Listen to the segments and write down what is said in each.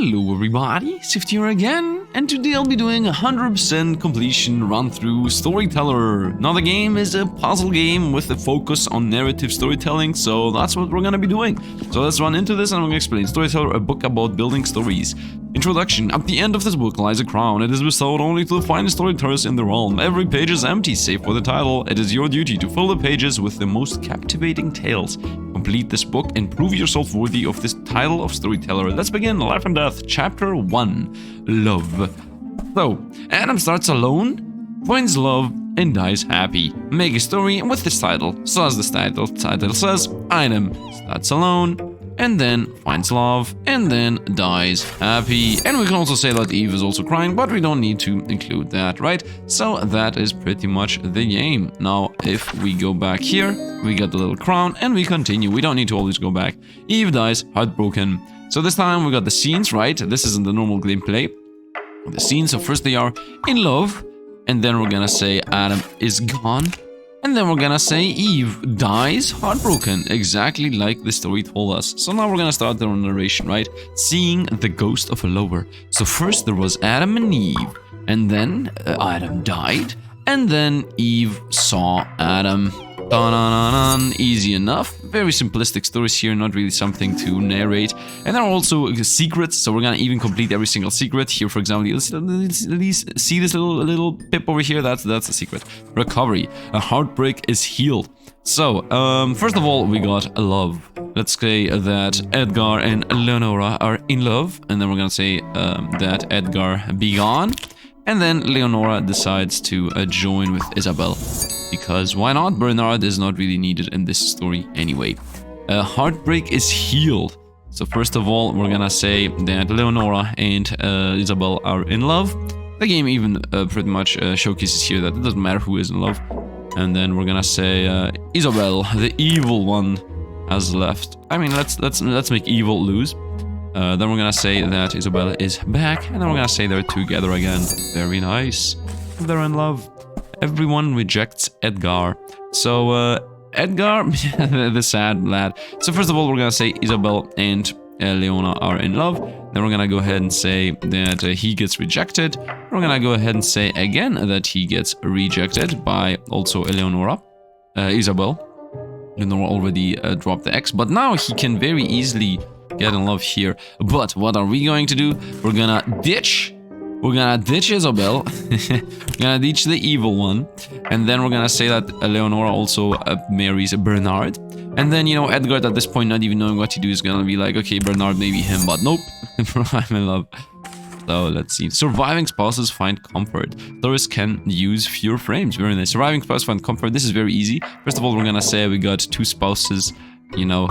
Hello everybody, Sifd here again, and today I'll be doing a 100% completion run-through Storyteller. Now the game is a puzzle game with a focus on narrative storytelling, so that's what we're gonna be doing. So let's run into this and I'm gonna explain. Storyteller, a book about building stories. Introduction. At the end of this book lies a crown. It is bestowed only to the finest storytellers in the realm. Every page is empty, save for the title. It is your duty to fill the pages with the most captivating tales. Complete this book and prove yourself worthy of this title of Storyteller. Let's begin. Life and Death, Chapter 1. Love. So, Adam starts alone, finds love, and dies happy. Make a story with this title. So as this title says, Adam starts alone, and then finds love, and then dies happy. And we can also say that Eve is also crying, but we don't need to include that, right? So that is pretty much the game. Now, if we go back here, we get the little crown, and we continue. We don't need to always go back. Eve dies, heartbroken. So this time we got the scenes, right? This isn't the normal gameplay. The scenes, so first they are in love, and then we're gonna say Adam is gone. And then we're gonna say Eve dies heartbroken, exactly like the story told us. So now we're gonna start the narration, right? Seeing the ghost of a lover. So first there was Adam and Eve, and then Adam died, and then Eve saw Adam. Dun-dun-dun-dun. Easy enough. Very simplistic stories here, not really something to narrate. And there are also secrets, so we're gonna even complete every single secret. Here, for example, you'll see this little pip over here. That's a secret. Recovery. A heartbreak is healed. So, first of all, we got love. Let's say that Edgar and Leonora are in love, and then we're gonna say that Edgar be gone. And then Leonora decides to join with Isabel. Because why not? Bernard is not really needed in this story anyway. Heartbreak is healed. So first of all, we're gonna say that Leonora and Isabel are in love. The game even pretty much showcases here that it doesn't matter who is in love. And then we're gonna say Isabel, the evil one, has left. I mean, let's make evil lose. Then we're gonna say that Isabel is back, and then we're gonna say they're together again. Very nice. They're in love. Everyone rejects Edgar. So, Edgar, the sad lad. So first of all, we're gonna say Isabel and Leona are in love. Then we're gonna go ahead and say that he gets rejected. We're gonna go ahead and say again that he gets rejected by also Eleonora. Isabel. Leonora already dropped the X, but now he can very easily get in love here. But what are we going to do? We're gonna ditch Isabel. We're gonna ditch the evil one. And then we're gonna say that Leonora also marries Bernard. And then, you know, Edgar at this point, not even knowing what to do, is gonna be like, okay, Bernard may be him, but nope. I'm in love. So let's see. Surviving spouses find comfort. Stories can use fewer frames. Very nice. Surviving spouses find comfort. This is very easy. First of all, we're gonna say we got two spouses, you know,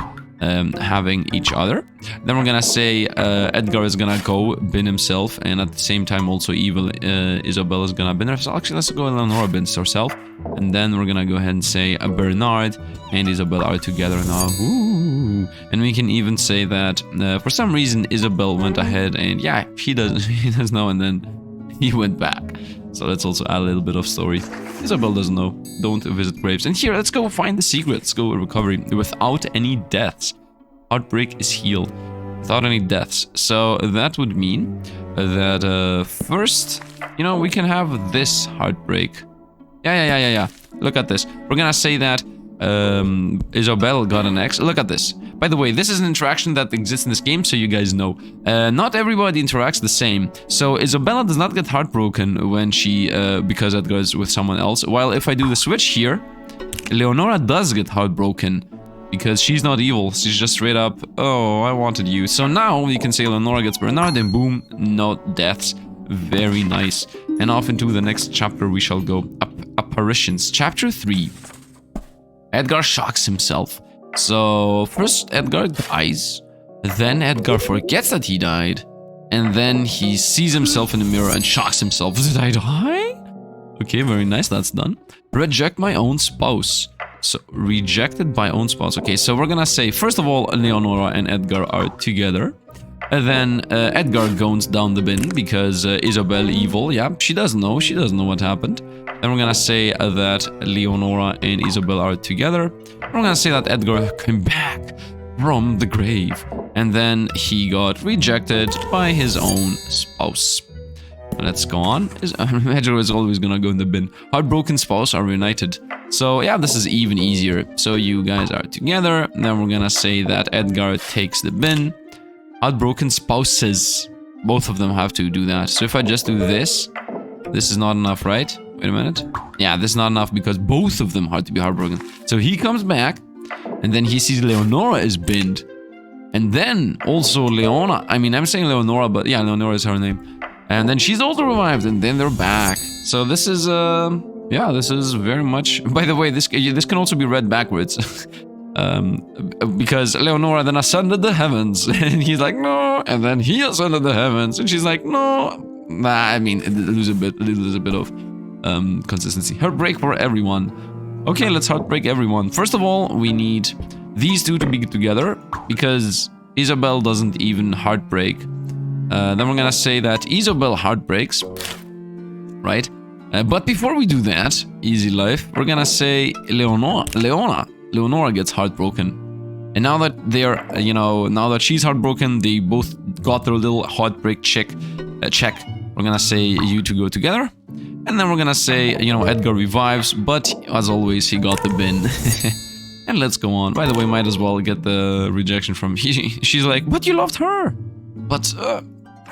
having each other. Then we're gonna say Edgar is gonna go bin himself, and at the same time also evil Isabel is gonna bin herself. Actually, let's go Eleonora bins herself, and then we're gonna go ahead and say Bernard and Isabel are together now. Ooh. And we can even say that for some reason Isabel went ahead and yeah, he does know, and then he went back. So let's also add a little bit of story. Isabel doesn't know. Don't visit graves. And here, let's go find the secret. Let's go recovery. Without any deaths. Heartbreak is healed. Without any deaths. So that would mean that first, you know, we can have this heartbreak. Yeah. Look at this. We're gonna say that Isabel got an X. Look at this. By the way, this is an interaction that exists in this game, so you guys know. Not everybody interacts the same. So Isabella does not get heartbroken when she, because Edgar is with someone else. While if I do the switch here, Leonora does get heartbroken because she's not evil. She's just straight up, oh, I wanted you. So now we can say Leonora gets Bernard, and boom, no deaths. Very nice. And off into the next chapter we shall go. Apparitions. Chapter 3. Edgar shocks himself. So first Edgar dies, then Edgar forgets that he died, and then he sees himself in the mirror and shocks himself. Did I die? Okay, very nice, that's done. Reject my own spouse. So rejected by own spouse. Okay, so we're gonna say first of all Leonora and Edgar are together. And then Edgar goes down the bin because Isabel evil. Yeah, she doesn't know what happened. Then we're gonna say that Leonora and Isabel are together. We're gonna say that Edgar came back from the grave. And then he got rejected by his own spouse. Let's go on. Edgar is always gonna go in the bin. Heartbroken spouse are reunited. So yeah, this is even easier. So you guys are together. Then we're gonna say that Edgar takes the bin. Heartbroken spouses. Both of them have to do that. So if I just do this, this is not enough, right? Wait a minute. Yeah, this is not enough because both of them have to be heartbroken. So he comes back, and then he sees Leonora is binned. And then also Leona. I mean, I'm saying Leonora, but yeah, Leonora is her name. And then she's also revived, and then they're back. So this is, yeah, this is very much... By the way, this can also be read backwards. Because Leonora then ascended the heavens, and he's like, no, and then he ascended the heavens, and she's like, no. Nah, I mean, it loses a bit of consistency. Heartbreak for everyone. Okay, let's heartbreak everyone. First of all, we need these two to be together, because Isabel doesn't even heartbreak. Then we're gonna say that Isabel heartbreaks, right? But before we do that, easy life, we're gonna say Leonora gets heartbroken. And now that they're, you know, now that she's heartbroken, they both got their little heartbreak check. We're gonna say you two go together. And then we're gonna say, you know, Edgar revives, but as always, he got the bin. And let's go on. By the way, might as well get the rejection from... She's like, but you loved her. But,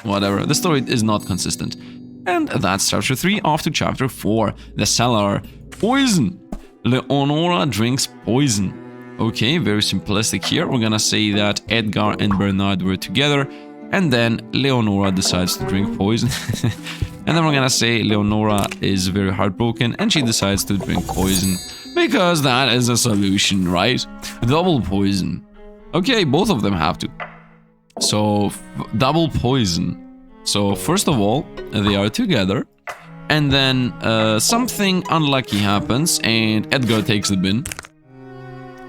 whatever. The story is not consistent. And that's chapter 3, off to chapter 4. The cellar. Poison. Leonora drinks poison. Okay, very simplistic here. We're gonna say that Edgar and Bernard were together, and then Leonora decides to drink poison. And then we're gonna say Leonora is very heartbroken, and she decides to drink poison. Because that is a solution, right? Double poison. Okay, both of them have to. So, double poison. So, first of all, they are together. And then something unlucky happens and Edgar takes the bin.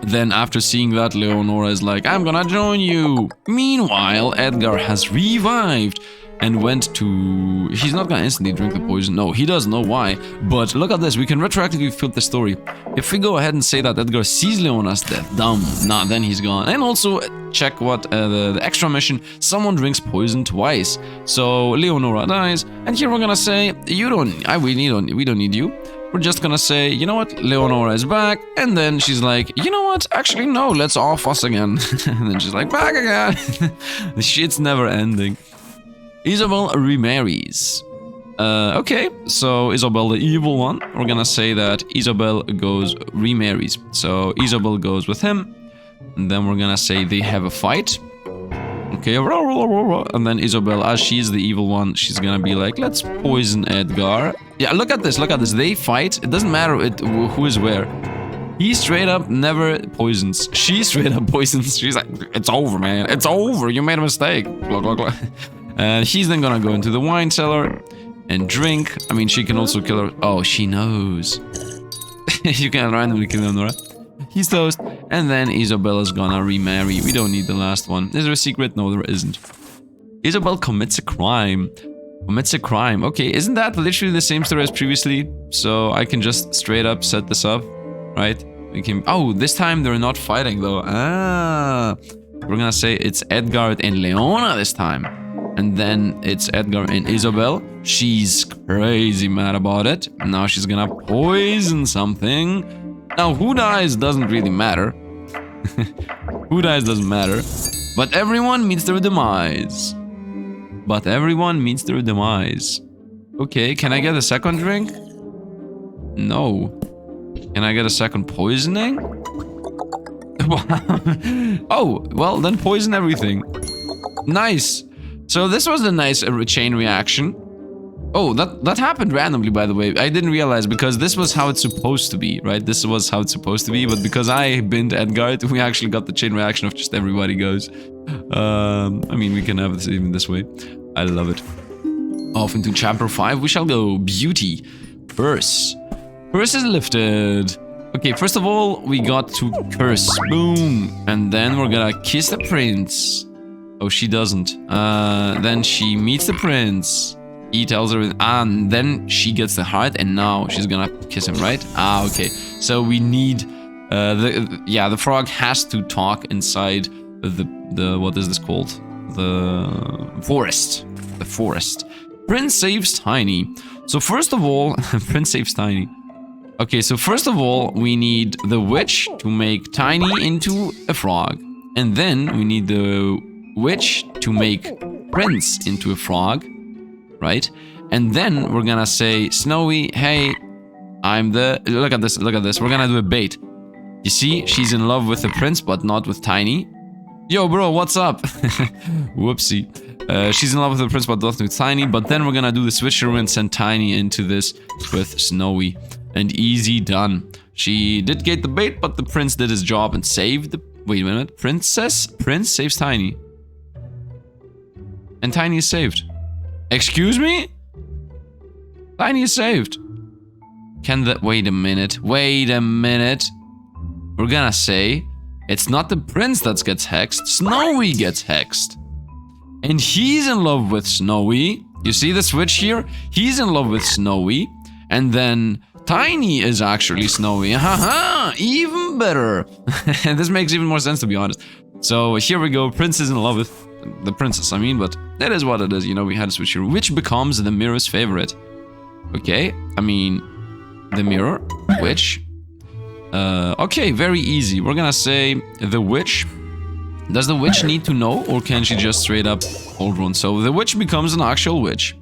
Then after seeing that, Leonora is like, I'm gonna join you. Meanwhile, Edgar has revived and went to... He's not gonna instantly drink the poison. No, he doesn't know why. But look at this. We can retroactively flip the story. If we go ahead and say that Edgar sees Leona's death, nah, then he's gone. And also check what the extra mission. Someone drinks poison twice. So Leonora dies. And here we're gonna say, we don't need you. We're just gonna say, you know what, Leonora is back, and then she's like, you know what, actually no, let's all fuss again. And then she's like, back again. The shit's never ending. Isabel remarries. Okay, so Isabel the evil one, we're gonna say that Isabel remarries. So Isabel goes with him, and then we're gonna say they have a fight. Okay, and then Isabel, as she's the evil one, she's gonna be like, let's poison Edgar. Yeah, look at this, they fight. It doesn't matter who is where. He straight up never poisons. She straight up poisons. She's like, it's over, man. It's over. You made a mistake. Blah, blah, blah. And she's then gonna go into the wine cellar and drink. I mean, she can also kill her. Oh, she knows. You can randomly kill Nora. He's toast. And then Isabella's gonna remarry. We don't need the last one. Is there a secret? No, there isn't. Isabel commits a crime. Okay, isn't that literally the same story as previously? So I can just straight up set this up, right? We can... Oh, this time they're not fighting though. Ah, we're gonna say it's Edgar and Leona this time. And then it's Edgar and Isabel. She's crazy mad about it. Now she's gonna poison something. Now who dies doesn't really matter. Who dies doesn't matter. But everyone meets their demise. Okay, can I get a second drink? No. Can I get a second poisoning? Oh, well, then poison everything. Nice. So this was a nice chain reaction. Oh, that happened randomly, by the way. I didn't realize because this was how it's supposed to be, right? This was how it's supposed to be, but because I binned Edgar, we actually got the chain reaction of just everybody goes. I mean, we can have this even this way. I love it. Off into chapter 5, we shall go. Beauty. Curse. Curse is lifted. Okay, first of all, we got to curse. Boom. And then we're gonna kiss the prince. Oh, she doesn't. Then she meets the prince. He tells her, and then she gets the heart, and now she's gonna kiss him, right? Okay. So we need, the frog has to talk inside what is this called? The forest. The forest. Prince saves Tiny. So first of all, Prince saves Tiny. Okay, so first of all, we need the witch to make Tiny into a frog. And then we need the witch to make Prince into a frog, right? And then we're gonna say, Snowy, hey, I'm the... Look at this, look at this. We're gonna do a bait. You see, she's in love with the prince, but not with Tiny. Yo, bro, what's up? Whoopsie. She's in love with the prince, but not with Tiny. But then we're gonna do the switcheroo and send Tiny into this with Snowy. And easy done. She did get the bait, but the prince did his job and saved the... Wait a minute. Prince saves Tiny. And Tiny is saved. Excuse me? Tiny is saved. Can that... Wait a minute. Wait a minute. We're gonna say... It's not the prince that gets hexed. Snowy gets hexed. And he's in love with Snowy. You see the switch here? He's in love with Snowy. And then... Tiny is actually Snowy. Haha, even better. This makes even more sense, to be honest. So here we go. Prince is in love with the princess, I mean, but that is what it is. You know, we had a switch here, which becomes the mirror's favorite. Okay, I mean, the mirror, witch. Okay, very easy. We're gonna say the witch. Does the witch need to know, or can she just straight up hold one? So the witch becomes an actual witch.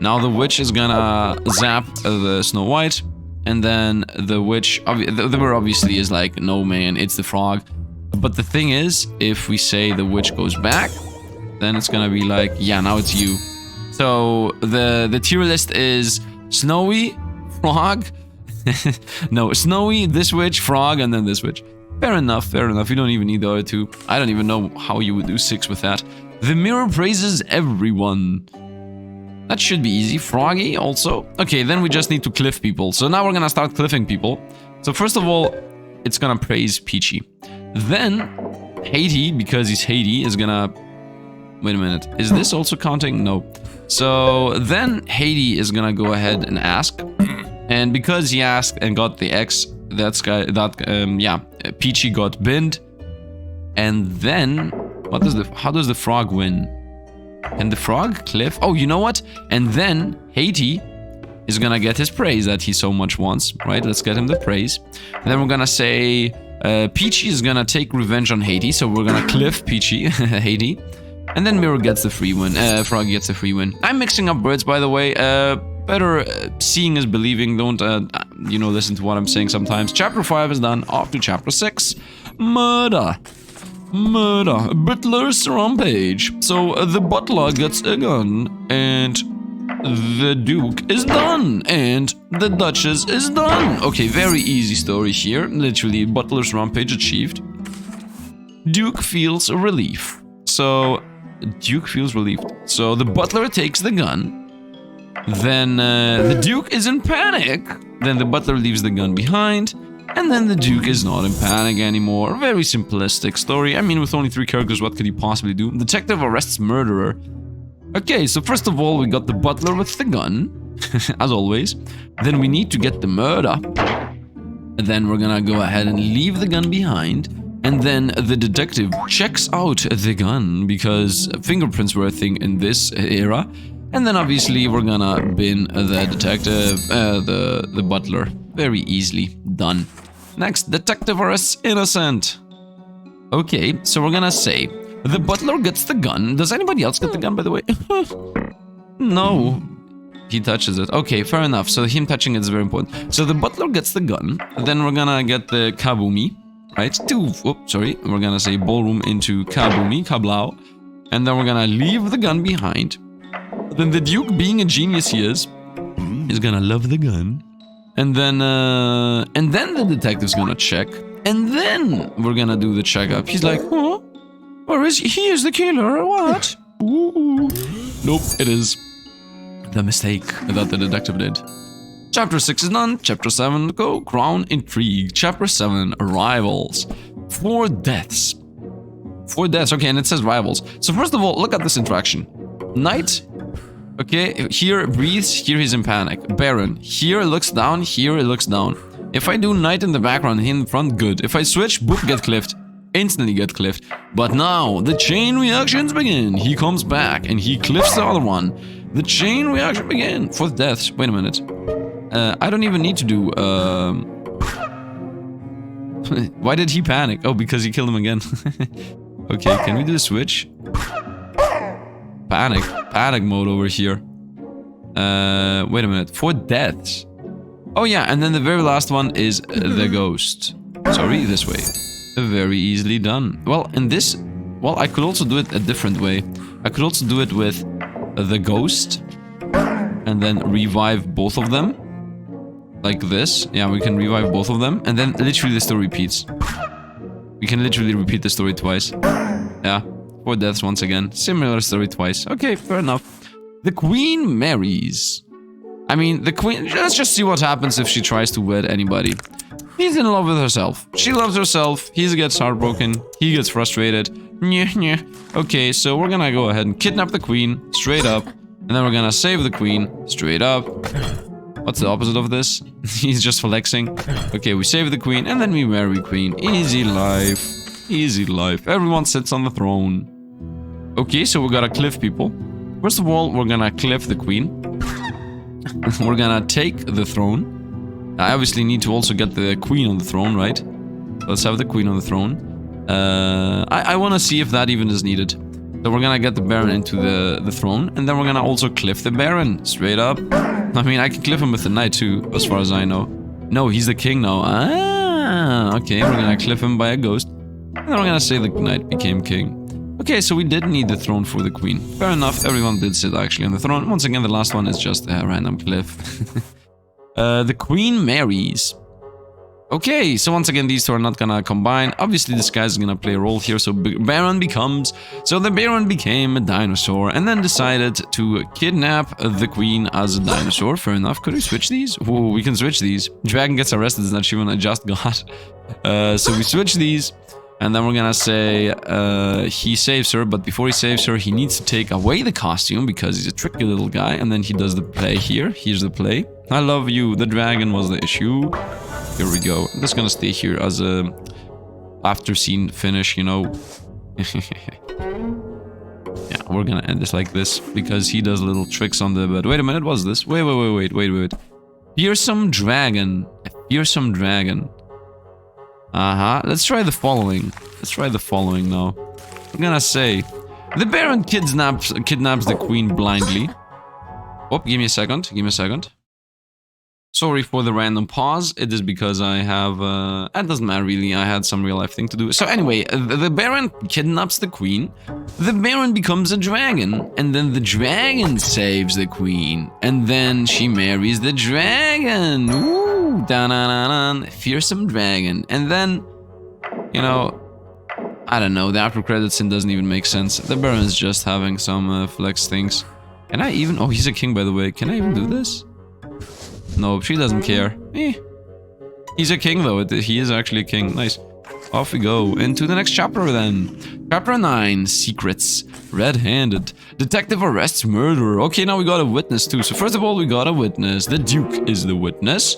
Now the witch is gonna zap the Snow White. And then the witch, the mirror obviously is like, no man, it's the frog. But the thing is, if we say the witch goes back, then it's gonna be like, yeah, now it's you. So the tier list is Snowy, Frog, no, Snowy, this witch, Frog, and then this witch. Fair enough, fair enough. You don't even need the other two. I don't even know how you would do 6 with that. The mirror praises everyone. That should be easy. Froggy also. Okay, then we just need to cliff people. So now we're gonna start cliffing people. So first of all, it's gonna praise Peachy. Then, Hatey, because he's Hatey, is gonna... Wait a minute. Is this also counting? No. So then Hatey is gonna go ahead and ask. And because he asked and got the X, Peachy got binned. And then, how does the frog win? Can the frog cliff? Oh, you know what? And then Hatey is gonna get his praise that he so much wants, right? Let's get him the praise. And then we're gonna say Peachy is gonna take revenge on Hatey, so we're gonna cliff Peachy, Hatey. And then Mirror gets the free win. Frog gets the free win. I'm mixing up words, by the way. Better seeing is believing. Don't, you know, listen to what I'm saying sometimes. Chapter 5 is done. Off to Chapter 6. Murder. Murder. Butler's rampage. So the butler gets a gun, and the Duke is done, and the Duchess is done. Okay, very easy story here. Literally, Butler's rampage achieved. Duke feels relief. So, Duke feels relieved. So the butler takes the gun. Then the Duke is in panic. Then the butler leaves the gun behind. And then the Duke is not in panic anymore. Very simplistic story. I mean, with only 3 characters, what could he possibly do? Detective arrests murderer. Okay, so first of all, we got the butler with the gun, as always. Then we need to get the murder. And then we're gonna go ahead and leave the gun behind. And then the detective checks out the gun, because fingerprints were a thing in this era. And then obviously we're gonna bin the detective, the butler. Very easily done. Next, detective arrests innocent. Okay, so we're gonna say the butler gets the gun. Does anybody else get the gun, by the way? No. He touches it. Okay, fair enough. So him touching it is very important. So the butler gets the gun. Then we're gonna get the kaboomy, right? We're gonna say ballroom into kaboomy, kablow. And then we're gonna leave the gun behind. Then the Duke, being a genius he is gonna love the gun. And then the detective's gonna check. And then we're gonna do the checkup. He's like, huh? Or is he is the killer or what? Ooh. Nope, it is the mistake that the detective did. Chapter 6 is done. Chapter 7, go crown intrigue. Chapter 7, rivals. 4 deaths. 4 deaths, okay, and it says rivals. So first of all, look at this interaction. Knight, okay, here breathes, here he's in panic. Baron, here looks down, here it looks down. If I do Knight in the background, he in the front, good. If I switch, boop, get cliffed. instantly get cliffed. But now, the chain reactions begin. He comes back and he cliffs the other one. The chain reaction begin for the deaths. Wait a minute. I don't even need to do... Why did he panic? Oh, because he killed him again. Okay, can we do a switch? Panic mode over here. Wait a minute. For deaths. Oh yeah, and then the very last one is the ghost. Sorry, this way. Very easily done. Well, in this... Well, I could also do it a different way. I could also do it with the ghost. And then revive both of them. Like this. Yeah, we can revive both of them. And then literally the story repeats. We can literally repeat the story twice. Yeah. 4 deaths once again. Similar story twice. Okay, fair enough. The Queen Marries. I mean, the Queen... Let's just see what happens if she tries to wed anybody. He's in love with herself. She loves herself. He gets heartbroken. He gets frustrated. Okay, so we're gonna go ahead and kidnap the Queen. Straight up. And then we're gonna save the Queen. Straight up. What's the opposite of this? He's just flexing. Okay, we save the Queen. And then we marry Queen. Easy life. Easy life. Everyone sits on the throne. Okay, so we gotta cliff people. First of all, we're gonna cliff the Queen. We're gonna take the throne. I obviously need to also get the Queen on the throne, right? Let's have the Queen on the throne. I want to see if that even is needed. So we're gonna get the Baron into the throne, and then we're gonna also cliff the Baron, straight up. I mean, I can cliff him with the Knight too, as far as I know. No, he's the King now. Ah, okay, we're gonna cliff him by a ghost. And then we're gonna say the Knight became King. Okay, so we did need the throne for the Queen. Fair enough, everyone did sit actually on the throne. Once again, the last one is just a random cliff. The Queen Marries. Okay, so once again, these two are not gonna combine. Obviously, this guy's gonna play a role here, so Baron becomes... So the Baron became a dinosaur and then decided to kidnap the Queen as a dinosaur. Fair enough. Could we switch these? Whoa, we can switch these. Dragon gets arrested is not even I just got. So we switch these. And then we're gonna say he saves her, but before he saves her, he needs to take away the costume because he's a tricky little guy. And then he does the play here. Here's the play. I love you. The dragon was the issue. Here we go. I'm just gonna stay here as a after scene finish, you know. Yeah, we're gonna end this like this because he does little tricks on the bed. Wait a minute, what's this? Wait. Fearsome dragon. A fearsome dragon. Let's try the following. Let's try the following now. I'm gonna say the Baron kidnaps the Queen blindly. Oh, give me a second. Sorry for the random pause. It is because I have... it doesn't matter really. I had some real life thing to do. So anyway, the Baron kidnaps the Queen. The Baron becomes a dragon. And then the dragon saves the Queen. And then she marries the dragon. Ooh, da-na-na-na. Fearsome dragon. And then, you know... I don't know. The after credits scene doesn't even make sense. The Baron is just having some flex things. Can I even... Oh, he's a king, by the way. Can I even do this? No, she doesn't care. He's a king though, he is actually a king. Nice. Off we go, into the next chapter then. Chapter 9, Secrets. Red-handed. Detective arrests murderer. Okay, now we got a witness too. So first of all, we got a witness. The Duke is the witness.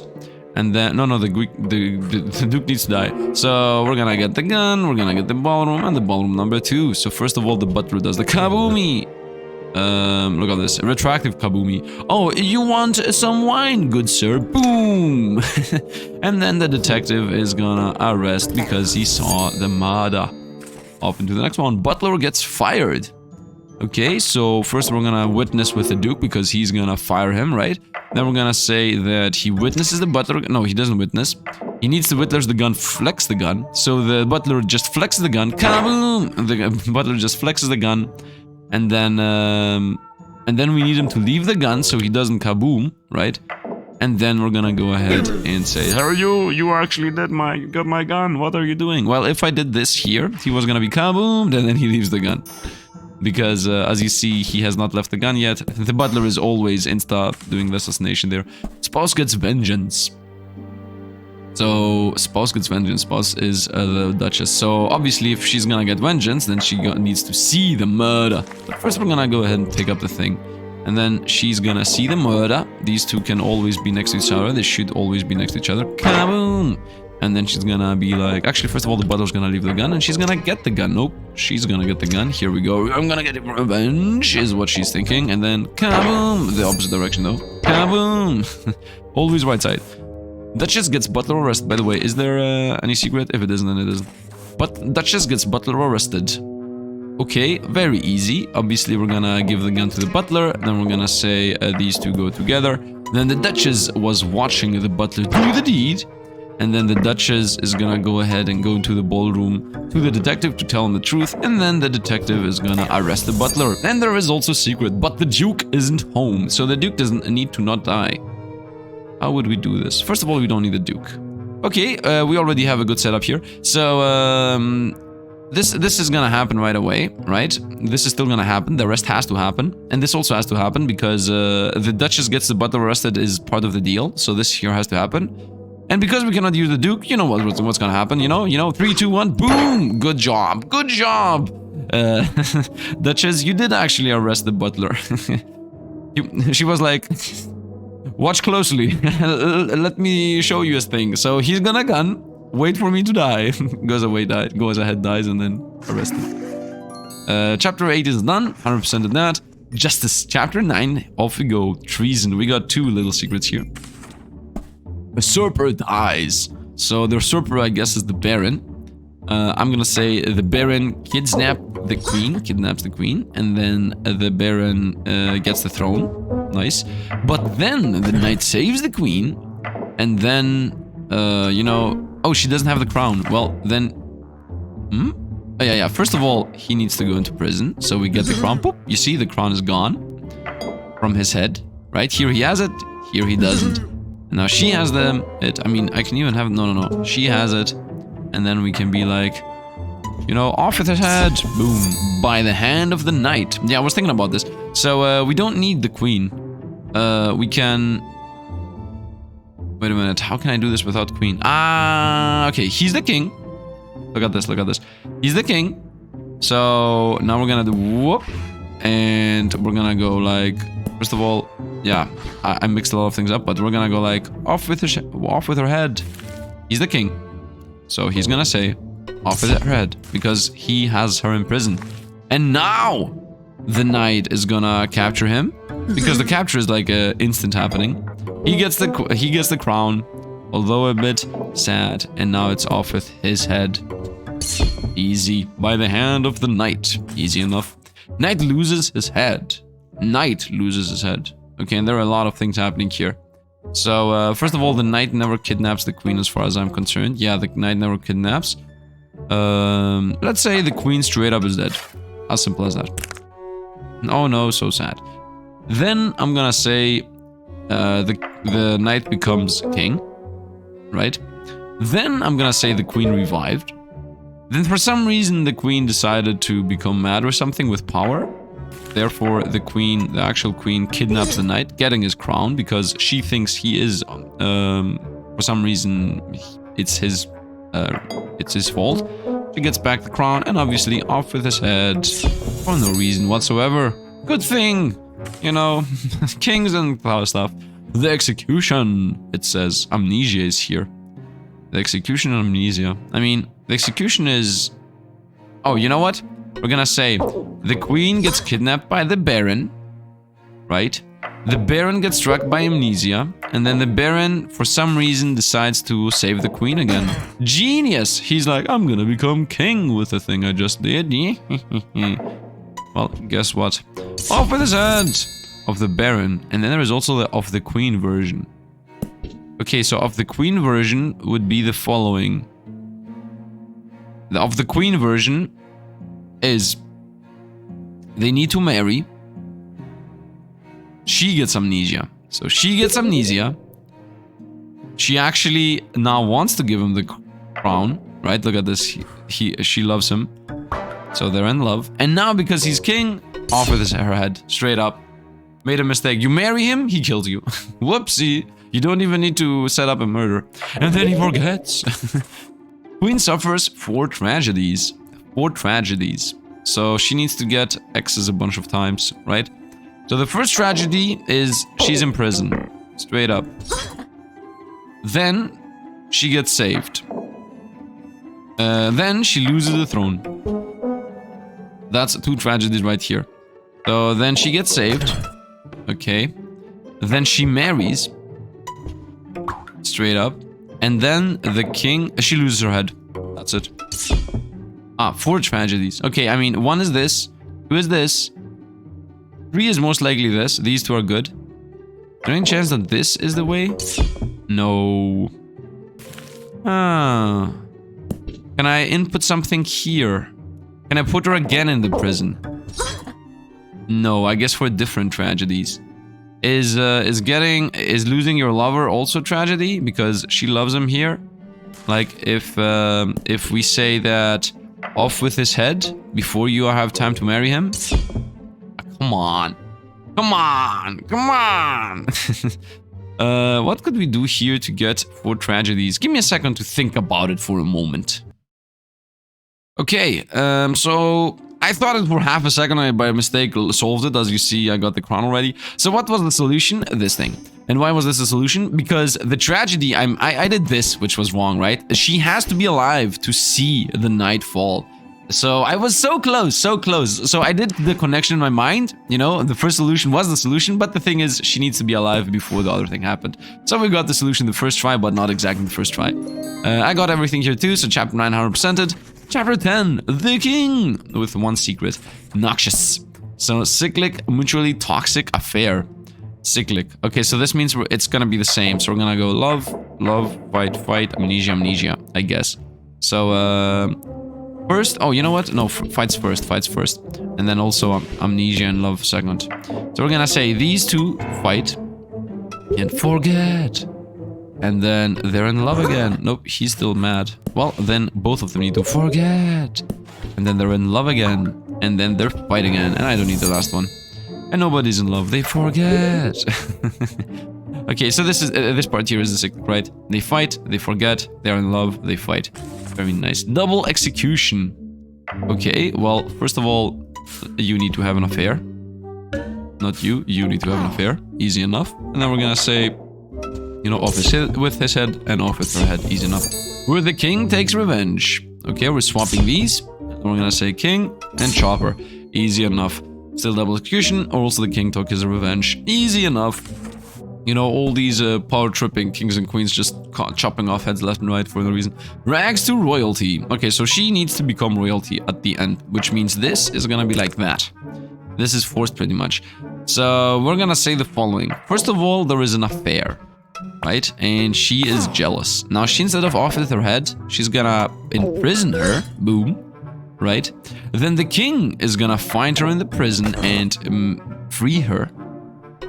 And then, no, the Duke needs to die. So we're gonna get the gun, we're gonna get the ballroom, and the ballroom number 2. So first of all, the butler does the kaboomy. Look at this. Retractive kaboomy. Oh, you want some wine, good sir? Boom! And then the detective is gonna arrest because he saw the murder. Off into the next one. Butler gets fired. Okay, so first we're gonna witness with the Duke because he's gonna fire him, right? Then we're gonna say that he witnesses the butler. No, he doesn't witness. He needs to witness the gun, flex the gun. So the butler just flexes the gun. Kaboom! And the butler just flexes the gun. And then we need him to leave the gun so he doesn't kaboom, right? And then we're gonna go ahead and say, "How are you? You actually got my gun. What are you doing?" Well, if I did this here, he was gonna be kaboomed, and then he leaves the gun. Because, as you see, he has not left the gun yet. The butler is always insta doing the assassination there. Spouse gets vengeance. So, spouse gets vengeance. Spouse is the Duchess. So, obviously, if she's gonna get vengeance, then she needs to see the murder. But first, we're gonna go ahead and pick up the thing. And then she's gonna see the murder. These two can always be next to each other. They should always be next to each other. Kaboom! And then she's gonna be like... Actually, first of all, the butler's gonna leave the gun, and she's gonna get the gun. Nope, she's gonna get the gun. Here we go. I'm gonna get it for revenge, is what she's thinking. And then, kaboom! The opposite direction, though. Kaboom! Always right side. Duchess gets Butler arrested. By the way, is there any secret? If it isn't, then it isn't. But Duchess gets Butler arrested. Okay, very easy. Obviously, we're gonna give the gun to the Butler. Then we're gonna say these two go together. Then the Duchess was watching the Butler do the deed. And then the Duchess is gonna go ahead and go into the ballroom to the detective to tell him the truth. And then the detective is gonna arrest the Butler. And there is also a secret, but the Duke isn't home. So the Duke doesn't need to not die. How would we do this? First of all, we don't need the Duke. Okay, we already have a good setup here. So, this is gonna happen right away, right? This is still gonna happen. The rest has to happen. And this also has to happen because the Duchess gets the Butler arrested is part of the deal. So this here has to happen. And because we cannot use the Duke, you know what's gonna happen, you know? 3, 2, 1, boom! Good job, good job! Duchess, you did actually arrest the Butler. She was like... Watch closely. Let me show you a thing. So he's gonna gun. Wait for me to die. Goes ahead, dies, and then arrested. Chapter 8 is done. 100% of that. Justice. Chapter 9. Off we go. Treason. We got 2 little secrets here. Usurper dies. So the usurper, I guess, is the Baron. I'm gonna say the Baron kidnaps the Queen, and then the Baron gets the throne. Nice. But then the Knight saves the Queen, and then, oh, she doesn't have the crown. Well, then... Oh, yeah. First of all, he needs to go into prison, so we get the crown. Boop. You see, the crown is gone from his head, right? Here he has it, here he doesn't. And now she has it. I mean, I can even have... No. She has it. And then we can be like, off with his head. Boom. By the hand of the Knight. Yeah, I was thinking about this. So, we don't need the Queen. We can... Wait a minute. How can I do this without Queen? Ah, okay. He's the king. Look at this. He's the king. So, now we're gonna do whoop. And we're gonna go like... First of all, yeah. I mixed a lot of things up. But we're gonna go like, off with her head. He's the king. So he's gonna say, off with her head, because he has her in prison. And now the Knight is gonna capture him, because the capture is like instant happening. He gets the crown, although a bit sad, and now it's off with his head. Easy, by the hand of the Knight. Easy enough. Knight loses his head. Okay, and there are a lot of things happening here. So, first of all, the Knight never kidnaps the Queen as far as I'm concerned. Yeah, the Knight never kidnaps. Let's say the Queen straight up is dead. As simple as that. Oh no, so sad. Then I'm gonna say the Knight becomes king. Right? Then I'm gonna say the Queen revived. Then for some reason the Queen decided to become mad or something with power. Therefore, the actual queen, kidnaps the Knight, getting his crown, because she thinks he is, for some reason, it's his fault. She gets back the crown, and obviously off with his head, for no reason whatsoever. Good thing, kings and stuff. The execution, it says, amnesia is here. The execution and amnesia. I mean, the execution is... Oh, you know what? We're gonna say the Queen gets kidnapped by the Baron, right? The Baron gets struck by amnesia, and then the Baron, for some reason, decides to save the Queen again. Genius! He's like, I'm gonna become king with the thing I just did. Well, guess what? Off with his head of the Baron, and then there is also the of the Queen version. Okay, so of the Queen version would be the following. The of the Queen version is they need to marry. She gets amnesia. So she gets amnesia. She actually now wants to give him the crown, right? Look at this. She loves him. So they're in love. And now because he's king, off with her head, straight up. Made a mistake. You marry him, he kills you. Whoopsie. You don't even need to set up a murder. And then he forgets. Queen suffers 4 tragedies. 4 tragedies. So she needs to get X's a bunch of times, right? So the first tragedy is she's in prison. Straight up. Then she gets saved. Then she loses the throne. That's 2 tragedies right here. So then she gets saved. Okay. Then she marries. Straight up. And then the king... she loses her head. That's it. 4 tragedies. Okay, I mean, 1 is this. 2 is this. 3 is most likely this. These 2 are good. Is there any chance that this is the way? No. Can I input something here? Can I put her again in the prison? No, I guess for different tragedies. Is losing your lover also tragedy because she loves him here? Like if we say that off with his head before you have time to marry him? Come on. Come on. Come on. What could we do here to get 4 tragedies? Give me a second to think about it for a moment. Okay, so I thought it for half a second. I by mistake solved it. As you see, I got the crown already. So what was the solution? This thing. And why was this a solution? Because the tragedy, I did this, which was wrong, right? She has to be alive to see the night fall. So I was so close, so close. So I did the connection in my mind, you know, the first solution was the solution, but the thing is, she needs to be alive before the other thing happened. So we got the solution the first try, but not exactly the first try. I got everything here too, so chapter 9 100%ed. Chapter 10, the king, with 1 secret, Duchess. So cyclic, mutually toxic affair. Cyclic. Okay, so this means it's gonna be the same. So we're gonna go love, love, fight, fight, amnesia, amnesia, I guess. So, first, oh, you know what? No, fights first, and then also amnesia and love second. So we're gonna say these 2 fight and forget, and then they're in love again. Nope, he's still mad. Well, then both of them need to forget, and then they're in love again, and then they're fighting again, and I don't need the last one. And nobody's in love, they forget. Okay, so this is this part here is the cyclic, right? They fight, they forget, they're in love, they fight. Very nice. Double execution. Okay, well, first of all, you need to have an affair. Not you, you need to have an affair. Easy enough. And then we're gonna say, you know, off his head, with his head and off with her head. Easy enough. Where the king takes revenge. Okay, we're swapping these. And we're gonna say king and chopper. Easy enough. Still double execution, or also the king took his revenge. Easy enough. You know, all these power-tripping kings and queens just chopping off heads left and right for no reason. Rags to royalty. Okay, so she needs to become royalty at the end, which means this is gonna be like that. This is forced pretty much. So we're gonna say the following. First of all, there is an affair, right? And she is jealous. Now, she instead of off with her head, she's gonna imprison her. Boom. Right? Then the king is gonna find her in the prison and free her.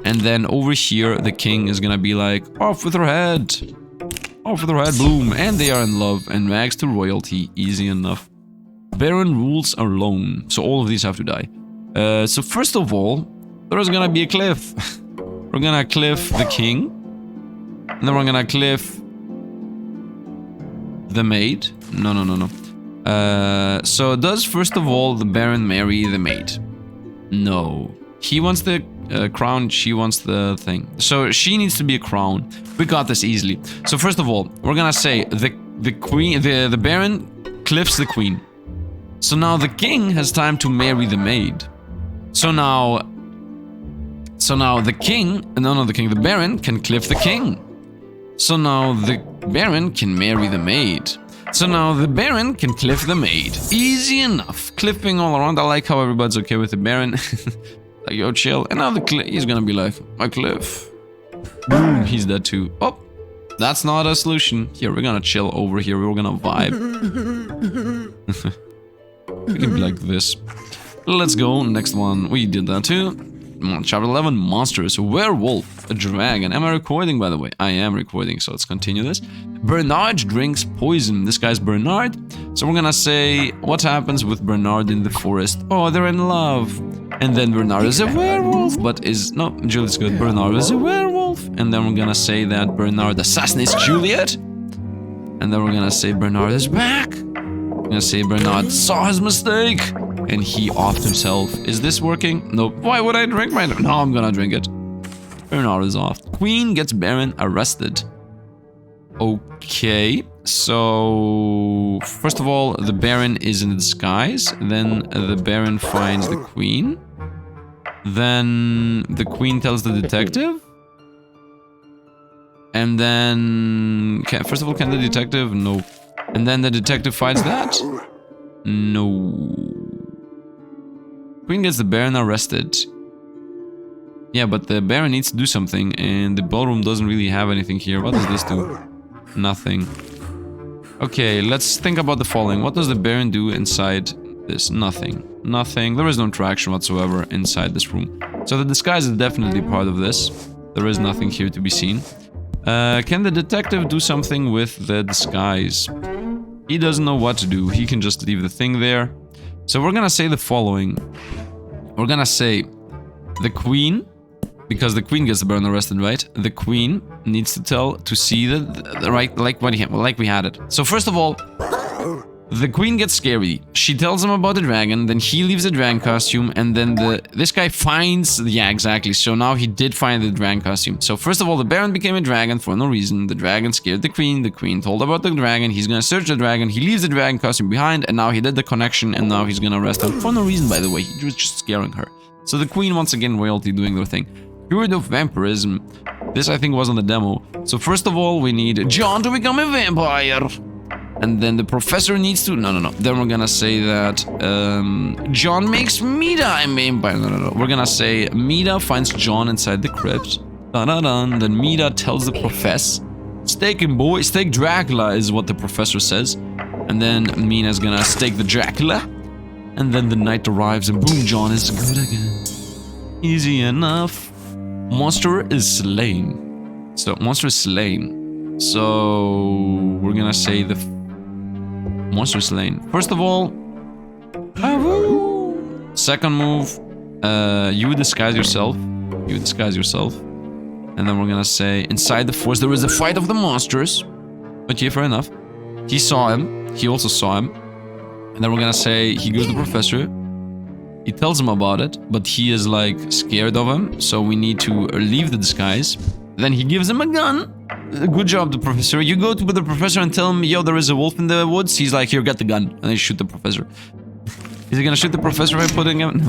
And then over here, the king is gonna be like, off with her head. Off with her head, boom. And they are in love and rags to royalty. Easy enough. Baron rules alone. So all of these have to die. So first of all, there's gonna be a cliff. We're gonna cliff the king. And then we're gonna cliff the maid. No. So does first of all the Baron marry the maid? No. He wants the crown, she wants the thing. So she needs to be a crown. We got this easily. So first of all, we're gonna say the queen, the Baron cliffs the queen. So now the king has time to marry the maid. So now the king, the Baron can cliff the king. So now the Baron can marry the maid. So now the Baron can cliff the maid. Easy enough. Cliffing all around. I like how everybody's okay with the Baron. Like, yo, chill. And now he's gonna be like, I cliff. Boom, he's dead too. Oh, that's not a solution. Here, we're gonna chill over here. We're gonna vibe. We can be like this. Let's go. Next one. We did that too. Chapter 11, monsters, a werewolf, a dragon. Am I recording, by the way? I am recording, so let's continue this. Bernard drinks poison. This guy's Bernard. So we're gonna say, what happens with Bernard in the forest? Oh, they're in love. And then Bernard is a werewolf, but is... No, Juliet's good. Bernard is a werewolf. And then we're gonna say that Bernard assassinates Juliet. And then we're gonna say Bernard is back. We're gonna say Bernard saw his mistake. And he offed himself. Is this working? Nope. Why would I drink my... No, I'm gonna drink it. Bernard is off. Queen gets Baron arrested. Okay, so first of all, the Baron is in disguise. Then the Baron finds the Queen. Then the Queen tells the detective. And then... first of all, can the detective? No. And then the detective finds that? No. Queen gets the Baron arrested. Yeah, but the Baron needs to do something, and the ballroom doesn't really have anything here. What does this do? Nothing. Okay, let's think about the following. What does the Baron do inside this? Nothing. Nothing. There is no interaction whatsoever inside this room. So the disguise is definitely part of this. There is nothing here to be seen. Can the detective do something with the disguise? He doesn't know what to do. He can just leave the thing there. So we're gonna say the following. We're gonna say the Queen, because the Queen gets the Baron arrested, right? The Queen needs to see the right, like we had it. So first of all, the Queen gets scary. She tells him about the dragon, then he leaves the dragon costume, and then this guy finds... Yeah, exactly. So now he did find the dragon costume. So first of all, the Baron became a dragon for no reason. The dragon scared the Queen told about the dragon. He's gonna search the dragon. He leaves the dragon costume behind, and now he did the connection, and now he's gonna arrest her for no reason, by the way. He was just scaring her. So the Queen, once again, royalty doing their thing. Cured of vampirism. This, I think, was on the demo. So first of all, we need John to become a vampire. And then the professor needs to... No. Then we're gonna say that John makes Mida a vampire. No. We're gonna say Mida finds John inside the crypt. Dun. Then Mida tells the professor, "Stake him, boy. Stake Dracula," is what the professor says. And then Mina's gonna stake the Dracula. And then the night arrives and boom, John is good again. Easy enough. Monster is slain. So, monster is slain. So, we're gonna say the... Monster slain. First of all, second move, you disguise yourself. And then we're gonna say, inside the forest there is a fight of the monsters. Okay, fair enough. He saw him. He also saw him. And then we're gonna say, he goes to the professor. He tells him about it, but he is like scared of him. So we need to leave the disguise. Then he gives him a gun. Good job, the professor. You go to the professor and tell him, yo, there is a wolf in the woods. He's like, here, get the gun. And they shoot the professor. Is he gonna shoot the professor by putting him?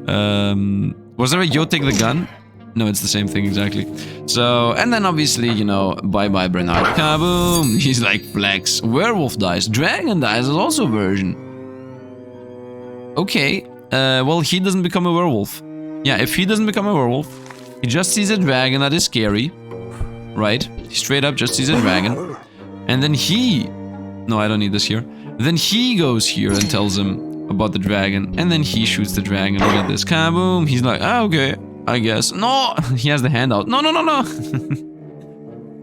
No. Was there a yo, take the gun? No, it's the same thing, exactly. So, and then obviously, you know, bye-bye, Bernard. Kaboom! He's like, flex. Werewolf dies. Dragon dies is also a version. Okay. Well, he doesn't become a werewolf. Yeah, if he doesn't become a werewolf, he just sees a dragon that is scary. Right? He straight up just sees a dragon. And then he... No, I don't need this here. Then he goes here and tells him about the dragon. And then he shoots the dragon. Look at this. Kaboom! He's like, ah, okay, I guess. No! He has the hand out. No.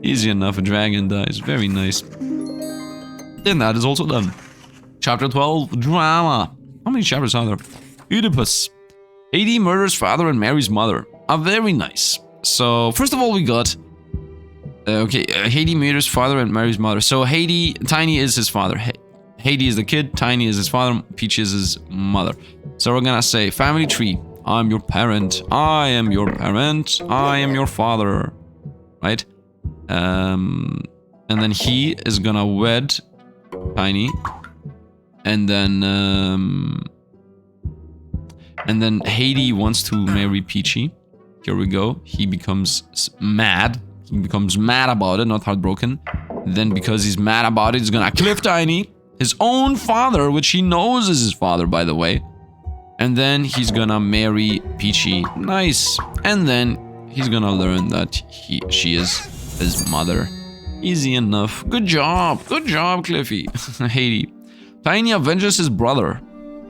Easy enough. A dragon dies. Very nice. And that is also done. Chapter 12. Drama. How many chapters are there? Oedipus. Hatey murders father and marries mother. Very nice. So, first of all, we got... Hatey murders father and marries mother. So Hatey, Tiny is his father. Hatey is the kid, Tiny is his father, Peach is his mother. So we're gonna say, family tree. I'm your parent. I am your parent. I am your father. Right? And then he is gonna wed Tiny. And then Hatey wants to marry Peachy. Here we go. He becomes mad. He becomes mad about it, not heartbroken. Then because he's mad about it, he's gonna cliff Tiny, his own father, which he knows is his father, by the way. And then he's gonna marry Peachy. Nice. And then he's gonna learn that she is his mother. Easy enough. Good job, Cliffy. Hatey. Tiny avenges his brother.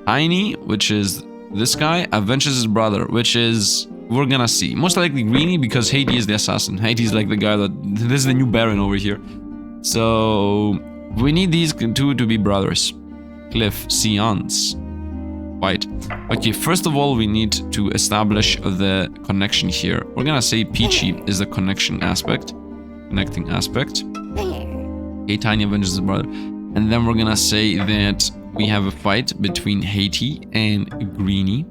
Tiny, which is this guy, avenges his brother, which is... We're gonna see. Most likely Greenie, because Hatey is the assassin. Hatey's like the guy that... This is the new Baron over here. So... We need these two to be brothers. Cliff, Seance, Whyte. Okay, first of all, we need to establish the connection here. We're gonna say Peachy is the connection aspect. Connecting aspect. Okay, Tiny avenges his brother. And then we're gonna say that we have a fight between Hatey and Greenie.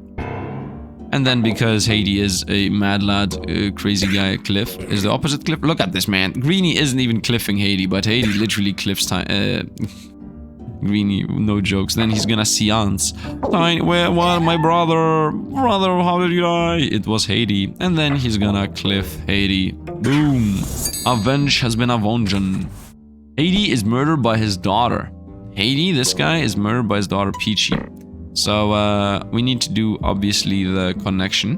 And then because Hatey is a mad lad, crazy guy, Cliff is the opposite Cliff. Look at this, man. Greenie isn't even cliffing Hatey, but Hatey literally cliffs Greenie, no jokes. Then he's gonna seance. Tiny, what, my brother, how did you die? It was Hatey. And then he's gonna cliff Hatey. Boom. Avenge has been avenged. Hatey is murdered by his daughter. Hatey, this guy, is murdered by his daughter Peachy. So we need to do obviously the connection,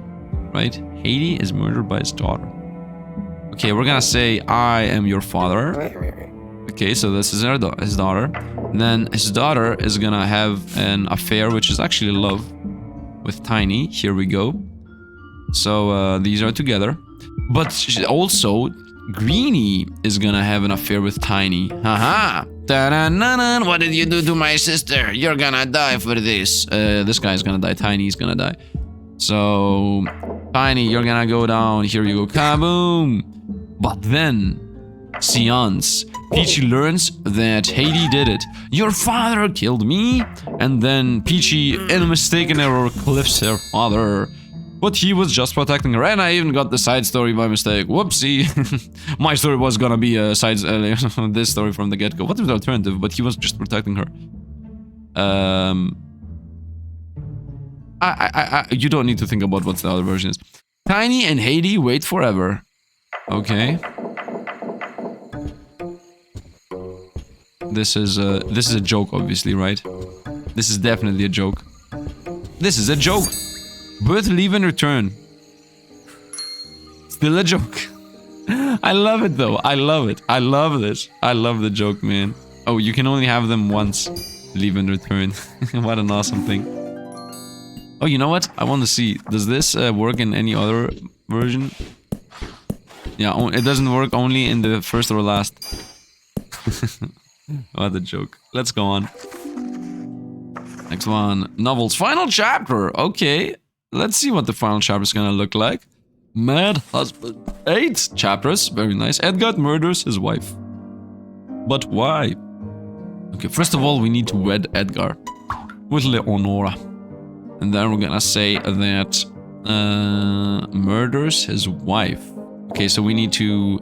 right? Hatey is murdered by his daughter. Okay, we're gonna say I am your father. Okay, so this is his daughter. And then his daughter is gonna have an affair, which is actually love, with Tiny. Here we go. So these are together. But also, Greenie is gonna have an affair with Tiny. Haha! Ta-da-na-na, what did you do to my sister? You're gonna die for this. This guy's gonna die. Tiny's gonna die. So, Tiny, you're gonna go down. Here you go. Kaboom! But then, seance. Peachy learns that Hatey did it. Your father killed me. And then Peachy, in a mistaken error, cliffs her father. But he was just protecting her, and I even got the side story by mistake. Whoopsie. My story was gonna be a side this story from the get-go. What is the alternative? But he was just protecting her. You don't need to think about what the other version is. Tiny and Hatey wait forever. Okay. This is a joke, obviously, right? This is definitely a joke. This is a joke. Birth, leave, and return. Still a joke. I love it, though. I love it. I love this. I love the joke, man. Oh, you can only have them once. Leave and return. What an awesome thing. Oh, you know what? I want to see. Does this work in any other version? Yeah, it doesn't work only in the first or last. What a joke. Let's go on. Next one. Novel's final chapter. Okay. Let's see what the final chapter is gonna look like. Mad husband. 8 chapters. Very nice. Edgar murders his wife. But why? Okay, first of all, we need to wed Edgar with Leonora. And then we're gonna say that murders his wife. Okay, so we need to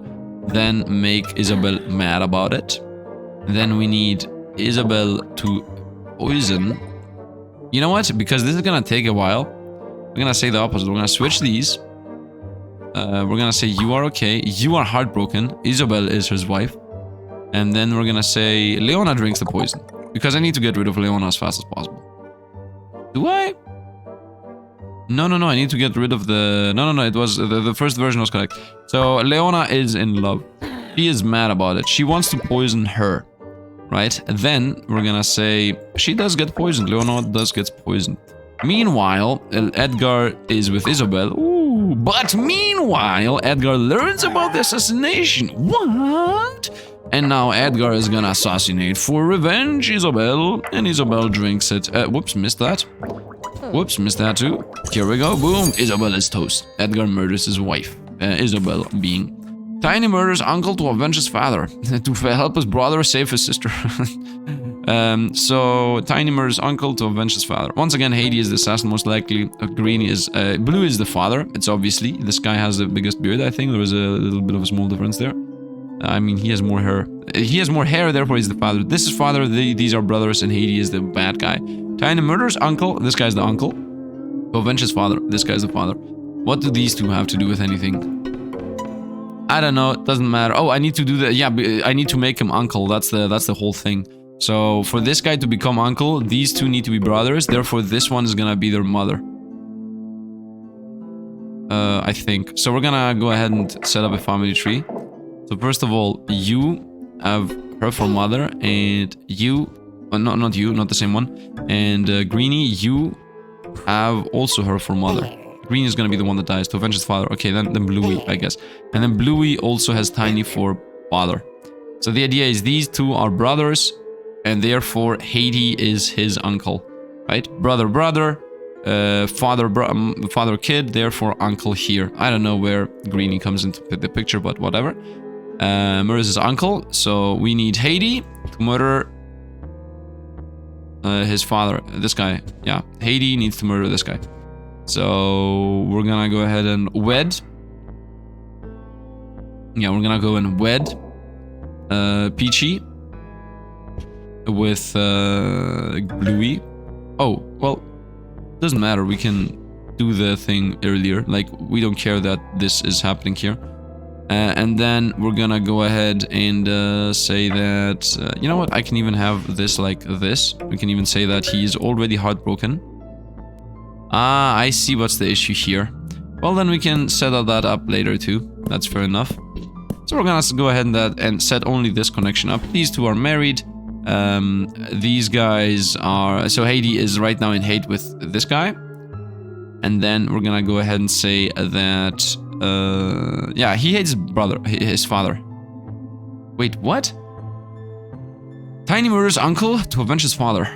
then make Isabel mad about it. Then we need Isabel to poison. You know what? Because this is gonna take a while, we're gonna say the opposite. We're gonna switch these. We're gonna say you are okay. You are heartbroken. Isabel is his wife. And then we're gonna say Leona drinks the poison. Because I need to get rid of Leona as fast as possible. Do I? No, I need to get rid of the... No, it was... The first version was correct. So, Leona is in love. She is mad about it. She wants to poison her. Right? Then, we're gonna say... She does get poisoned. Leona does get poisoned. Meanwhile, Edgar is with Isabel. Ooh, but meanwhile, Edgar learns about the assassination. What? And now Edgar is gonna assassinate for revenge Isabel. And Isabel drinks it. Whoops, missed that. Whoops, missed that too. Here we go. Boom. Isabel is toast. Edgar murders his wife. Isabel being... Tiny murders uncle to avenge his father. To help his brother save his sister. So Tiny murders uncle to avenge his father. Once again, Hatey is the assassin, most likely. Greenie is... Blue is the father. It's obviously. This guy has the biggest beard, I think. There was a little bit of a small difference there. I mean, he has more hair. He has more hair, therefore he's the father. This is father, these are brothers, and Hatey is the bad guy. Tiny murders uncle. This guy's the uncle. To avenge his father. This guy's the father. What do these two have to do with anything? I don't know. It doesn't matter. Oh, I need to do that. Yeah, I need to make him uncle. That's the whole thing. So for this guy to become uncle, these two need to be brothers. Therefore, this one is gonna be their mother. I think. So we're gonna go ahead and set up a family tree. So first of all, you have her for mother, and you... not you, not the same one. And Greenie, you have also her for mother. Green is gonna be the one that dies to avenge his father. Okay, then Bluey, I guess. And then Bluey also has Tiny for father. So the idea is these two are brothers, and therefore Hatey is his uncle, right? Brother, father, kid, therefore uncle here. I don't know where Greenie comes into the picture, but whatever. Murders his uncle, so we need Hatey to murder his father. This guy, yeah. Hatey needs to murder this guy. So we're gonna go ahead and wed. Yeah, we're gonna go and wed Peachy with Bluey. Oh, well, doesn't matter. We can do the thing earlier. Like, we don't care that this is happening here. And then we're gonna go ahead and say that, you know what, I can even have this like this. We can even say that he is already heartbroken. Ah, I see what's the issue here. Well, then we can set that up later too. That's fair enough. So we're gonna go ahead and set only this connection up. These two are married. These guys are... So Hatey is right now in hate with this guy. And then we're gonna go ahead and say that... yeah, he hates his brother, his father. Wait, what? Tiny murders uncle to avenge his father.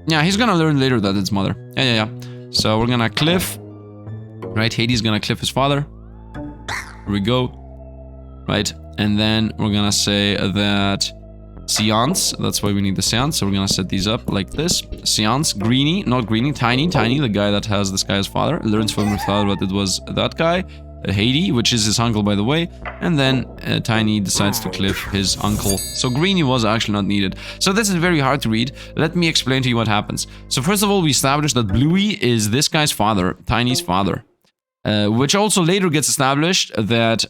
Yeah, he's gonna learn later that it's mother. Yeah. So we're gonna cliff. Right, Hatey's gonna cliff his father. Here we go. Right, and then we're gonna say that Seance, that's why we need the Seance, so we're gonna set these up like this. Seance, Greenie, not Greenie, Tiny, the guy that has this guy's father, learns from his father that it was that guy. Hatey, which is his uncle by the way, and then Tiny decides to cliff his uncle. So Greenie was actually not needed. So this is very hard to read. Let me explain to you what happens. So first of all, we established that Bluey is this guy's father, Tiny's father. Which also later gets established that...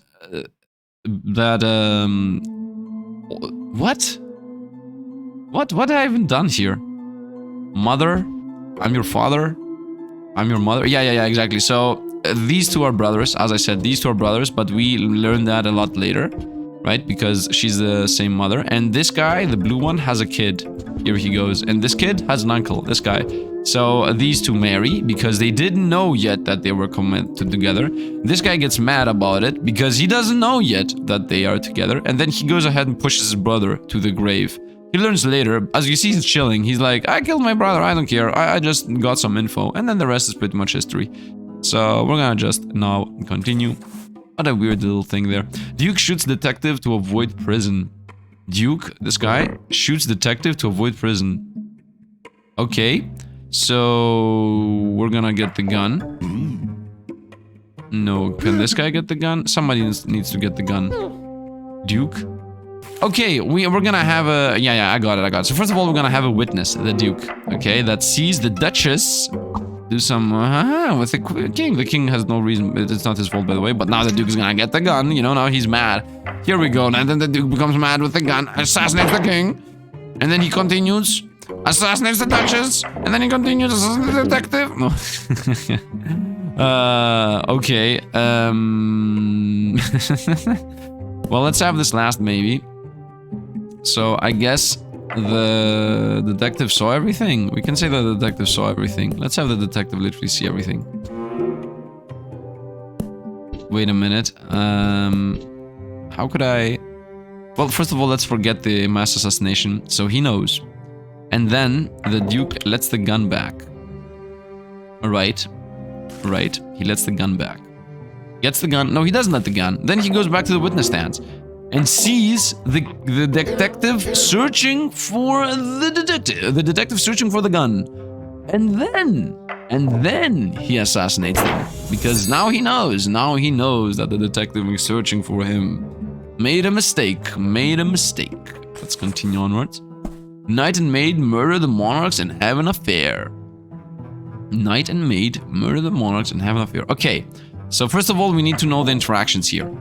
What? What have I even done here? Mother? I'm your father? I'm your mother? Yeah, exactly. So, these two are brothers. As I said, these two are brothers, but we learned that a lot later. Right? Because she's the same mother. And this guy, the blue one, has a kid. Here he goes. And this kid has an uncle, this guy. So these two marry because they didn't know yet that they were committed together. This guy gets mad about it because he doesn't know yet that they are together. And then he goes ahead and pushes his brother to the grave. He learns later, as you see he's chilling. He's like, I killed my brother, I don't care. I just got some info. And then the rest is pretty much history. So we're gonna just now continue. What a weird little thing there. Duke shoots detective to avoid prison. Duke, this guy, shoots detective to avoid prison. Okay. So we're gonna get the gun. No, can this guy get the gun? Somebody needs to get the gun. Duke. Okay, we're gonna have a... Yeah, I got it. So first of all, we're gonna have a witness, the Duke. Okay, that sees the Duchess do some... with the king. The king has no reason. It's not his fault, by the way. But now the Duke is gonna get the gun. You know, now he's mad. Here we go. And then the Duke becomes mad with the gun. Assassinates the king. And then he continues... Assassinates the Duchess, and then he continues to assassinate the detective. No. Okay. Well, let's have this last, maybe. So, I guess the detective saw everything. We can say that the detective saw everything. Let's have the detective literally see everything. Wait a minute. How could I... Well, first of all, let's forget the mass assassination. So, he knows. And then the Duke lets the gun back. Right. He lets the gun back. Gets the gun. No, he doesn't let the gun. Then he goes back to the witness stand and sees the detective searching for the detective. The detective searching for the gun. And then he assassinates them. Because now he knows. Now he knows that the detective is searching for him. Made a mistake. Let's continue onwards. Knight and Maid murder the Monarchs and have an affair. Knight and Maid murder the Monarchs and have an affair. Okay, so first of all, we need to know the interactions here.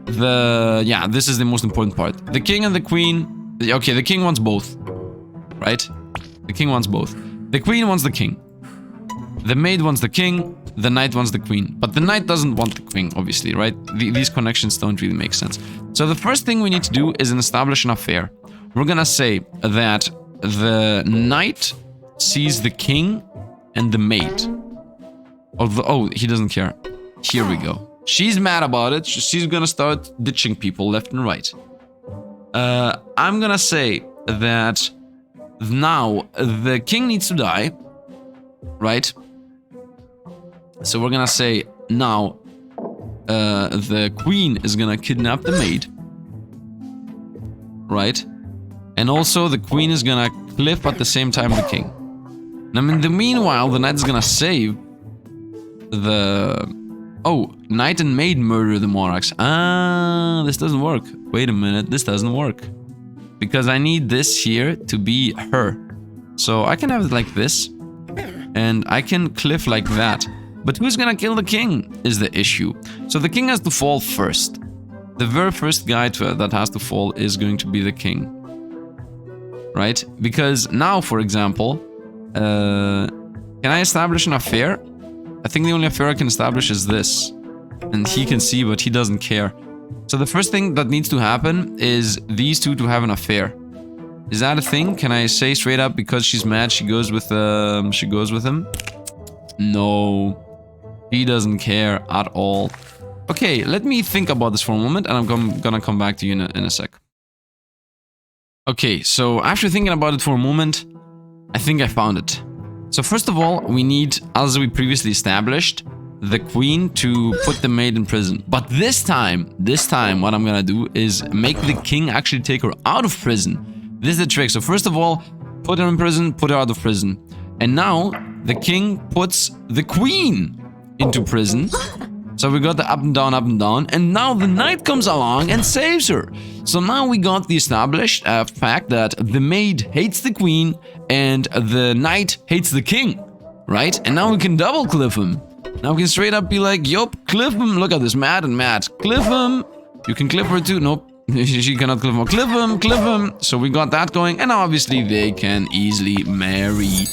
Yeah, this is the most important part. The king and the queen... Okay, the king wants both. Right? The king wants both. The queen wants the king. The maid wants the king. The knight wants the queen. But the knight doesn't want the queen, obviously, right? These connections don't really make sense. So the first thing we need to do is establish an affair. We're gonna say that the knight sees the king and the maid. Oh, he doesn't care. Here we go. She's mad about it. She's gonna start ditching people left and right. I'm gonna say that now the king needs to die. Right? So we're gonna say now the queen is gonna kidnap the maid. Right? And also the queen is gonna cliff at the same time the king. Now, in the meanwhile, the knight is gonna save the... Oh, knight and maid murder the monarchs. Ah, this doesn't work. Wait a minute, this doesn't work. Because I need this here to be her. So I can have it like this. And I can cliff like that. But who's gonna kill the king is the issue. So the king has to fall first. The very first guy that has to fall is going to be the king. Right? Because now, for example, can I establish an affair? I think the only affair I can establish is this. And he can see, but he doesn't care. So the first thing that needs to happen is these two to have an affair. Is that a thing? Can I say straight up because she's mad she goes with him? No. He doesn't care at all. Okay, let me think about this for a moment and I'm gonna come back to you in a sec. Okay, so after thinking about it for a moment, I think I found it. So first of all, we need, as we previously established, the queen to put the maid in prison. But this time, what I'm gonna do is make the king actually take her out of prison. This is the trick. So first of all, put her in prison, put her out of prison. And now, the king puts the queen into prison. So we got the up and down, and now the knight comes along and saves her. So now we got the established fact that the maid hates the queen and the knight hates the king, right? And now we can double cliff him. Now we can straight up be like, yup, cliff him. Look at this, Matt and Matt. Cliff him. You can cliff her too. Nope. She cannot cliff him. Cliff him, cliff him. So we got that going, and now obviously they can easily marry.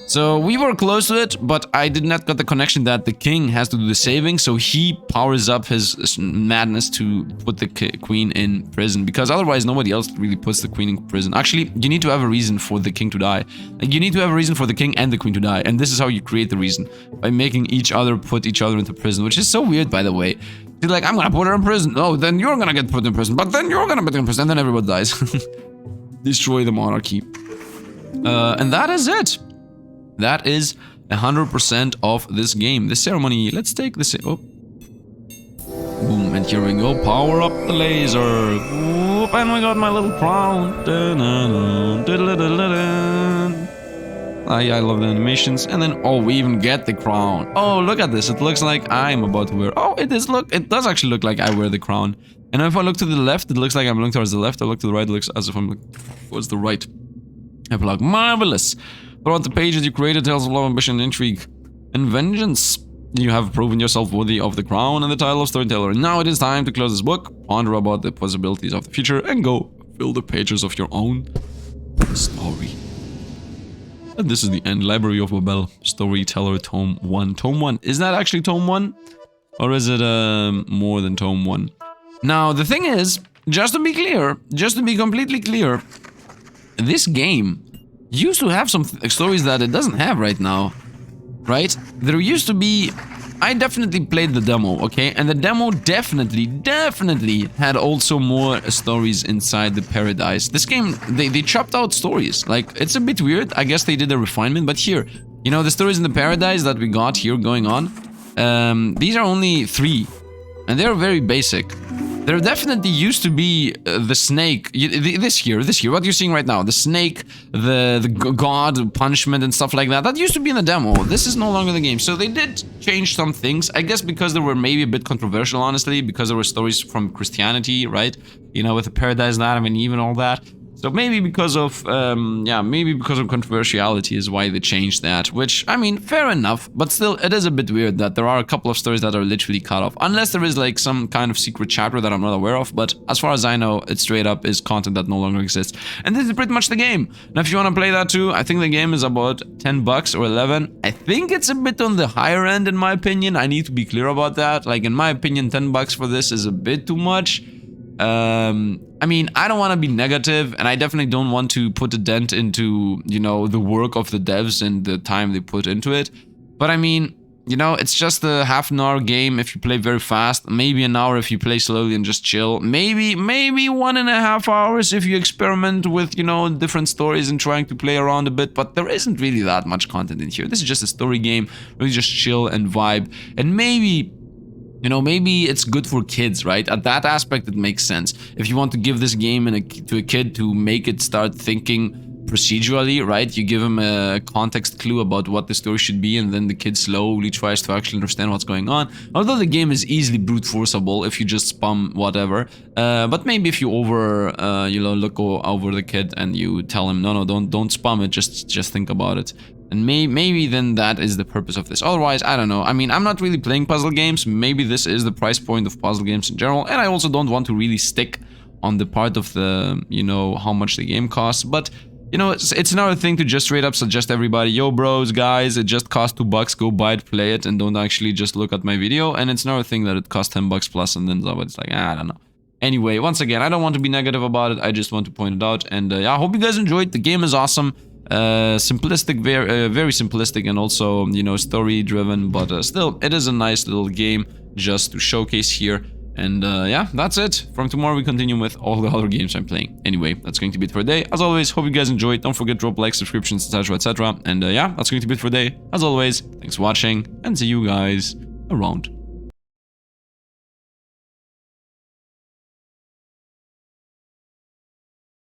So we were close to it, but I did not get the connection that the king has to do the saving, so he powers up his madness to put the queen in prison, because otherwise nobody else really puts the queen in prison. Actually, you need to have a reason for the king to die. Like, you need to have a reason for the king and the queen to die, and this is how you create the reason, by making each other put each other into prison, which is so weird, by the way. You're like, I'm gonna put her in prison. Oh, then you're gonna get put in prison, but then you're gonna put in prison, and then everybody dies. Destroy the monarchy. And that is it. That is 100% of this game. This ceremony, let's take this. Oh. Boom, and here we go. Power up the laser. Whoop, and we got my little crown. I love the animations. And then, oh, we even get the crown. Oh, look at this. It looks like I'm about to wear. Oh, it does actually look like I wear the crown. And if I look to the left, it looks like I'm looking towards the left. I look to the right, it looks as if I'm looking towards the right. Epilogue, marvelous. Throughout the pages you created tales of love, ambition, intrigue, and vengeance. You have proven yourself worthy of the crown and the title of Storyteller. Now it is time to close this book, ponder about the possibilities of the future, and go fill the pages of your own story. And this is the end. Library of Babel, Storyteller, Tome 1. Tome 1. Is that actually Tome 1? Or is it more than Tome 1? Now, the thing is, just to be clear, just to be completely clear, this game used to have some stories that it doesn't have right now, right? There used to be... I definitely played the demo, okay? And the demo definitely had also more stories inside the paradise. This game, they chopped out stories. Like, it's a bit weird. I guess they did a refinement, but here, you know, the stories in the paradise that we got here going on, these are only 3, and they're very basic. There definitely used to be the snake, this here, what you're seeing right now, the snake, the god punishment and stuff like that, that used to be in the demo. This is no longer the game, so they did change some things, I guess because they were maybe a bit controversial, honestly, because there were stories from Christianity, right? You know, with the paradise, Adam and Eve and all that. So maybe because of, maybe because of controversiality is why they changed that, which, I mean, fair enough, but still, it is a bit weird that there are a couple of stories that are literally cut off, unless there is, like, some kind of secret chapter that I'm not aware of, but as far as I know, it straight up is content that no longer exists. And this is pretty much the game. Now, if you want to play that too, I think the game is about 10 bucks or 11. I think it's a bit on the higher end, in my opinion. I need to be clear about that. Like, in my opinion, 10 bucks for this is a bit too much. I mean, I don't want to be negative, and I definitely don't want to put a dent into, you know, the work of the devs and the time they put into it. But I mean, you know, it's just a half-an-hour game if you play very fast, maybe an hour if you play slowly and just chill, maybe 1.5 hours if you experiment with, you know, different stories and trying to play around a bit, but there isn't really that much content in here. This is just a story game where you just chill and vibe, and maybe... you know, maybe it's good for kids, right? At that aspect, it makes sense. If you want to give this game to a kid to make it start thinking procedurally, right? You give him a context clue about what the story should be, and then the kid slowly tries to actually understand what's going on. Although the game is easily brute forceable if you just spam whatever, but maybe if you look over the kid and you tell him, no, don't spam it, just think about it. And maybe then that is the purpose of this. Otherwise, I don't know. I mean, I'm not really playing puzzle games. Maybe this is the price point of puzzle games in general, and I also don't want to really stick on the part of the, how much the game costs, but it's another thing to just straight up suggest everybody, yo bros, guys, it just costs $2, go buy it, play it, and don't actually just look at my video. And it's another thing that it costs $10 plus, and then somebody's like, I don't know. Anyway, once again, I don't want to be negative about it, I just want to point it out, and yeah, I hope you guys enjoyed. The game is awesome, simplistic, very simplistic, and also, story driven, but still, it is a nice little game just to showcase here. And yeah, that's it. From tomorrow we continue with all the other games I'm playing. Anyway, that's going to be it for today. As always, hope you guys enjoyed. Don't forget to drop likes, subscriptions, etc, etc. And yeah, that's going to be it for today. As always, thanks for watching, and see you guys around.